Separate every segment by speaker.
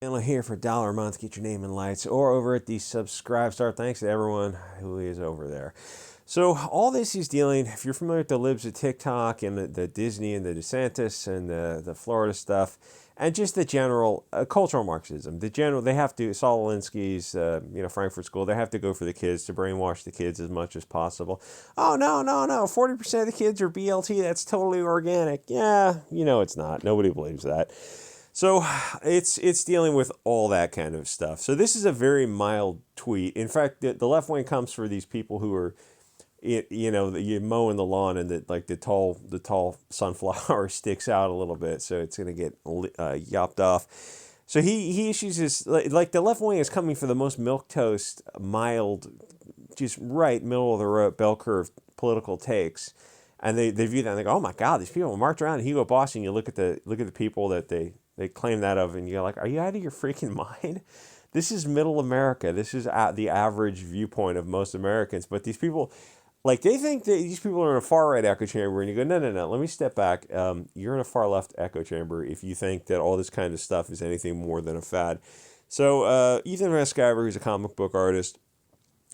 Speaker 1: Here for $1 a month, get your name in lights, or over at the Subscribe Star. Thanks to everyone who is over there. So all this is dealing, if you're familiar with the libs of TikTok and the Disney and the DeSantis and the Florida stuff, and just the general cultural Marxism, they have to, Saul Alinsky's, Frankfurt School, they have to go for the kids to brainwash the kids as much as possible. Oh, no, 40% of the kids are BLT, that's totally organic. Yeah, it's not. Nobody believes that. So it's dealing with all that kind of stuff. So this is a very mild tweet. In fact, the left wing comes for these people who are, you mowing the lawn and the tall sunflower sticks out a little bit, so it's gonna get yopped off. So he issues this, like the left wing is coming for the most milquetoast, mild, just right middle of the road bell curve political takes. And they view that and they go, oh my God, these people march around in Hugo Boss, and you look at the people that they claim that of, and you're like, are you out of your freaking mind? This is middle America. This is at the average viewpoint of most Americans. But these people, they think that these people are in a far right echo chamber, and you go, no, let me step back. You're in a far left echo chamber if you think that all this kind of stuff is anything more than a fad. So Ethan Van Sciver, who's a comic book artist,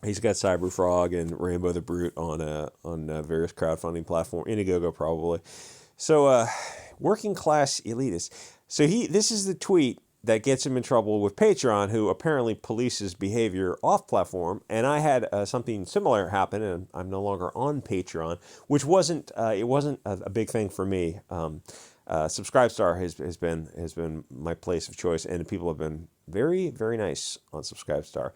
Speaker 1: he's got Cyberfrog and Rainbow the Brute on various crowdfunding platforms, Indiegogo probably. So working class elitists. So this is the tweet that gets him in trouble with Patreon, who apparently polices behavior off platform. And I had something similar happen, and I'm no longer on Patreon, which wasn't a big thing for me. Subscribestar has been my place of choice, and people have been very, very nice on Subscribestar.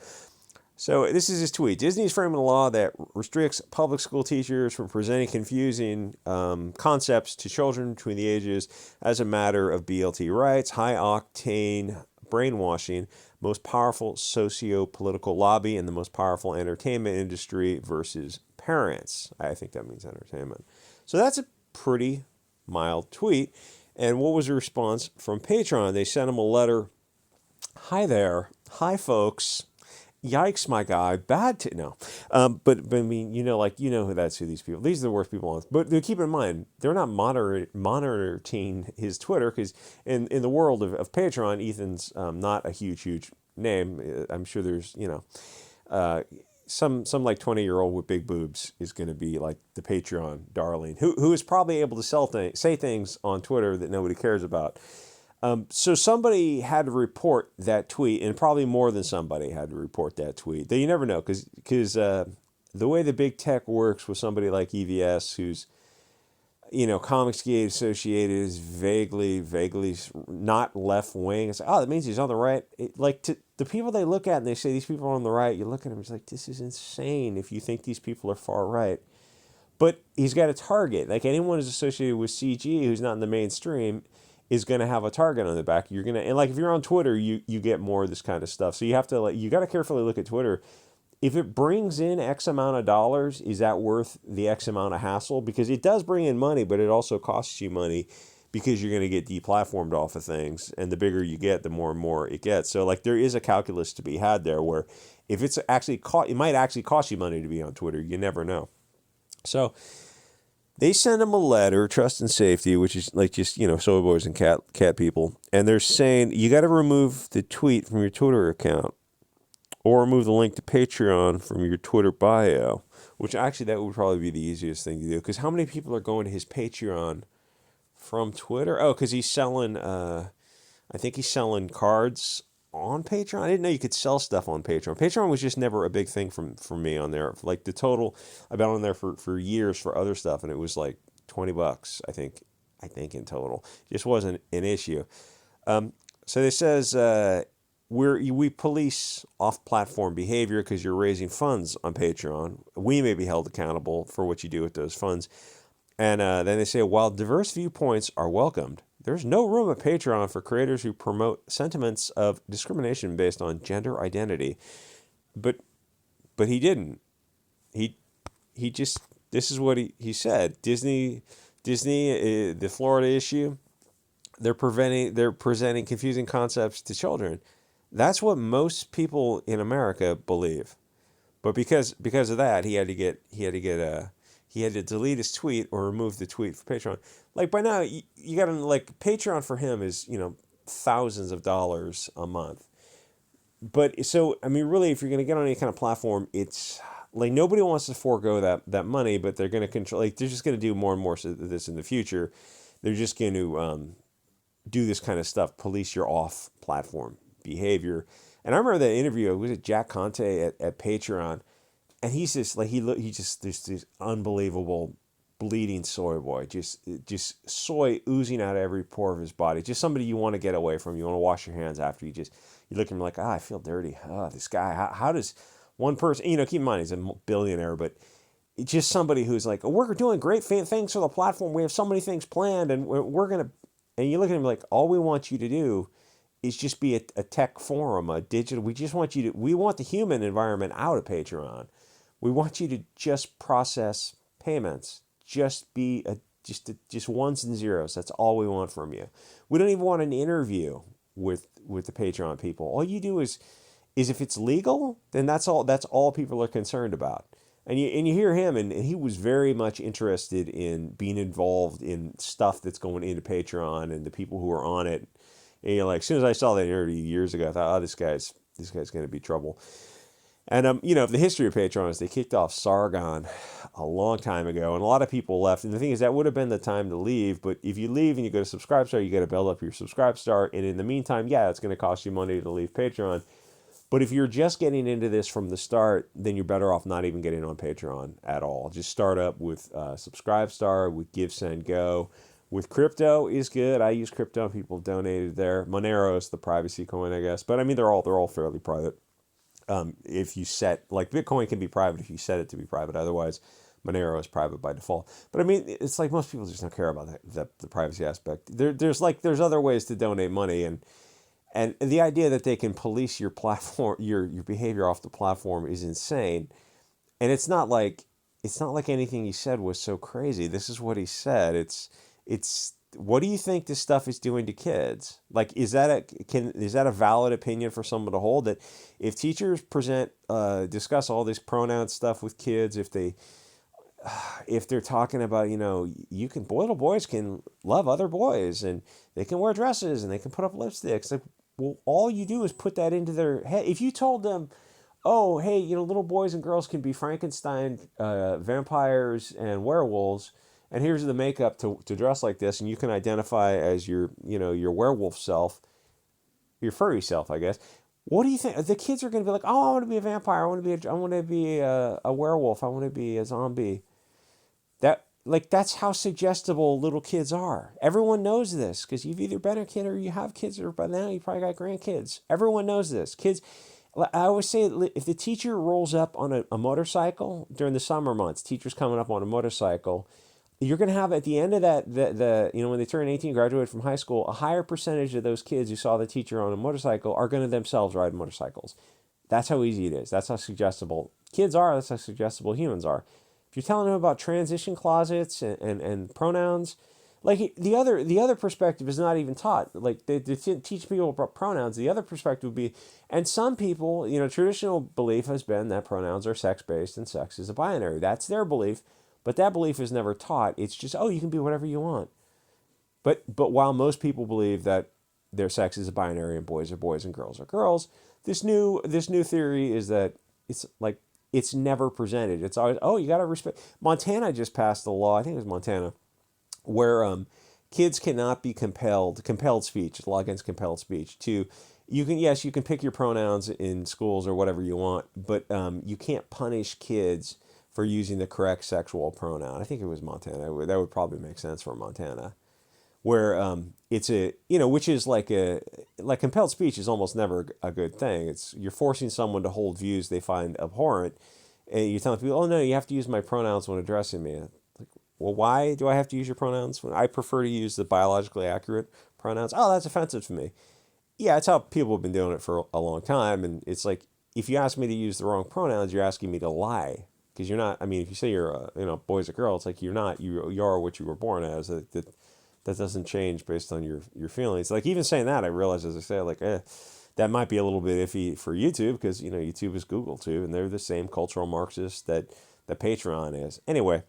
Speaker 1: So this is his tweet. Disney is framing a law that restricts public school teachers from presenting confusing concepts to children between the ages as a matter of BLT rights, high-octane brainwashing, most powerful socio-political lobby, and the most powerful entertainment industry versus parents. I think that means entertainment. So that's a pretty mild tweet. And what was the response from Patreon? They sent him a letter. Hi there. Hi, folks. Yikes, my guy, no. But I mean, that's who these people, these are the worst people on. But keep in mind, they're not monitoring his Twitter, because in the world of Patreon, Ethan's not a huge name. I'm sure there's, some 20-year-old with big boobs is going to be like the Patreon darling, who is probably able to say things on Twitter that nobody cares about. So somebody had to report that tweet, and probably more than somebody had to report that tweet. Though you never know, because the way the big tech works with somebody like EVS, who's, Comicsgate associated, is vaguely not left wing. It's like, oh, that means he's on the right. The people they look at and they say these people are on the right, you look at them, it's like, this is insane if you think these people are far right. But he's got a target. Like anyone who's associated with CG who's not in the mainstream is going to have a target on the back. You're going to, and if you're on Twitter, you get more of this kind of stuff. So you have to, you got to carefully look at Twitter. If it brings in X amount of dollars, is that worth the X amount of hassle? Because it does bring in money, but it also costs you money, because you're going to get deplatformed off of things. And the bigger you get, the more and more it gets. So there is a calculus to be had there, where if it's actually it might actually cost you money to be on Twitter. You never know. So they send him a letter, Trust and Safety, which is soy boys and cat people. And they're saying, you got to remove the tweet from your Twitter account, or remove the link to Patreon from your Twitter bio, which actually that would probably be the easiest thing to do. Because how many people are going to his Patreon from Twitter? Oh, because he's selling, I think he's selling cards on Patreon. I didn't know you could sell stuff on Patreon. Patreon was just never a big thing for me on there. The total, I've been on there for years for other stuff, and it was like $20, I think in total. Just wasn't an issue. So it says, we police off-platform behavior because you're raising funds on Patreon. We may be held accountable for what you do with those funds. And then they say, while diverse viewpoints are welcomed, there's no room at Patreon for creators who promote sentiments of discrimination based on gender identity. But he didn't. He just, this is what he said. Disney, the Florida issue, they're presenting confusing concepts to children. That's what most people in America believe. But because of that, he had to delete his tweet or remove the tweet for Patreon. By now, you got to, Patreon for him is, thousands of dollars a month. But so, I mean, really, if you're going to get on any kind of platform, it's like nobody wants to forego that money, but they're going to control, like, they're just going to do more and more of this in the future. They're just going to do this kind of stuff, police your off platform behavior. And I remember that interview, was it Jack Conte at Patreon? And he's just like, he just, there's this unbelievable bleeding soy boy, just soy oozing out of every pore of his body. Just somebody you want to get away from. You want to wash your hands after. You look at him like, I feel dirty. This guy, how does one person, keep in mind he's a billionaire, but it's just somebody who's like, oh, we're doing great things for the platform. We have so many things planned, and we're going to, and you look at him like, all we want you to do is just be a tech forum, a digital. We want the human environment out of Patreon. We want you to just process payments, just be just ones and zeros. That's all we want from you. We don't even want an interview with the Patreon people. All you do is if it's legal, then that's all people are concerned about. And you hear him, and he was very much interested in being involved in stuff that's going into Patreon and the people who are on it. And like, as soon as I saw that interview years ago, I thought, this guy's going to be trouble. And the history of Patreon is they kicked off Sargon a long time ago, and a lot of people left. And the thing is, that would have been the time to leave. But if you leave and you go to Subscribestar, you got to build up your Subscribestar. And in the meantime, yeah, it's going to cost you money to leave Patreon. But if you're just getting into this from the start, then you're better off not even getting on Patreon at all. Just start up with Subscribestar, with Give, Send, Go. With crypto is good. I use crypto. People donated there. Monero is the privacy coin, I guess. But I mean, they're all fairly private. If you set, like, Bitcoin can be private if you set it to be private. Otherwise, Monero is private by default. But I mean, it's like most people just don't care about the privacy aspect. There's other ways to donate money, and the idea that they can police your platform, your behavior off the platform is insane. And it's not like anything he said was so crazy. This is what he said. It's what do you think this stuff is doing to kids? Like, is that a valid opinion for someone to hold, that if teachers discuss all this pronoun stuff with kids, if they're talking about, little boys can love other boys, and they can wear dresses, and they can put up lipsticks. Like, well, all you do is put that into their head. If you told them, oh, hey, little boys and girls can be Frankenstein, vampires, and werewolves, and here's the makeup to dress like this, and you can identify as your werewolf self, your furry self, I guess. What do you think? The kids are going to be like, oh, I want to be a vampire. I want to be a werewolf. I want to be a zombie. That's how suggestible little kids are. Everyone knows this because you've either been a kid or you have kids, or by now you probably got grandkids. Everyone knows this. Kids, I always say, if the teacher rolls up on a motorcycle during the summer months, teachers coming up on a motorcycle, you're going to have, at the end of that, when they turn 18, graduate from high school, a higher percentage of those kids who saw the teacher on a motorcycle are going to themselves ride motorcycles. That's how easy it is. That's how suggestible kids are. That's how suggestible humans are. If you're telling them about transition closets and pronouns, like, the other perspective is not even taught. Like, they teach people about pronouns. The other perspective would be, and some people, traditional belief has been that pronouns are sex-based and sex is a binary. That's their belief. But that belief is never taught. It's just, oh, you can be whatever you want. But while most people believe that their sex is a binary and boys are boys and girls are girls, this new theory is that it's never presented. It's always, oh, you got to respect. Montana just passed a law, I think it was Montana, where kids cannot be compelled speech, law against compelled speech, you can pick your pronouns in schools or whatever you want, but you can't punish kids for using the correct sexual pronoun. I think it was Montana. That would probably make sense for Montana, where it's which is like compelled speech is almost never a good thing. You're forcing someone to hold views they find abhorrent, and you're telling people, oh no, you have to use my pronouns when addressing me. Like, well, why do I have to use your pronouns when I prefer to use the biologically accurate pronouns? Oh, that's offensive to me. Yeah, that's how people have been doing it for a long time, and it's like, if you ask me to use the wrong pronouns, you're asking me to lie. Because you're not, I mean, if you say you're, boys or girls, it's like you're not, you are what you were born as. That doesn't change based on your feelings. Like, even saying that, I realize, as I say, like, that might be a little bit iffy for YouTube, because, YouTube is Google too, and they're the same cultural Marxists that Patreon is. Anyway,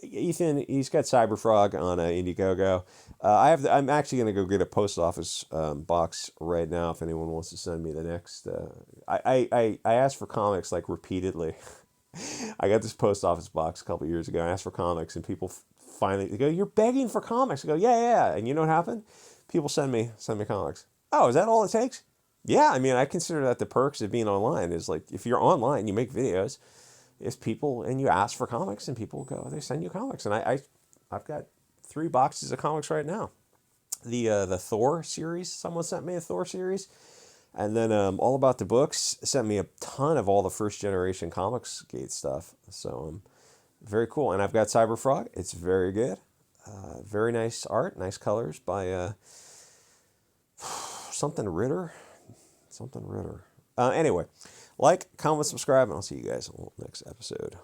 Speaker 1: Ethan, he's got Cyberfrog on Indiegogo. I'm actually going to go get a post office box right now if anyone wants to send me the next. I asked for comics like repeatedly. I got this post office box a couple years ago. I asked for comics, and people finally they go, "You're begging for comics." I go, "Yeah, yeah." And you know what happened? People send me comics. Oh, is that all it takes? Yeah, I mean, I consider that the perks of being online is like if you're online, you make videos, it's people, and you ask for comics, and people go, they send you comics, and I've got 3 boxes of comics right now. The Thor series, someone sent me a Thor series. And then All About the Books sent me a ton of all the first generation Comics Gate stuff. So very cool. And I've got Cyberfrog. It's very good. Very nice art, nice colors by something Ritter. Something Ritter. Anyway, like, comment, subscribe, and I'll see you guys on the next episode.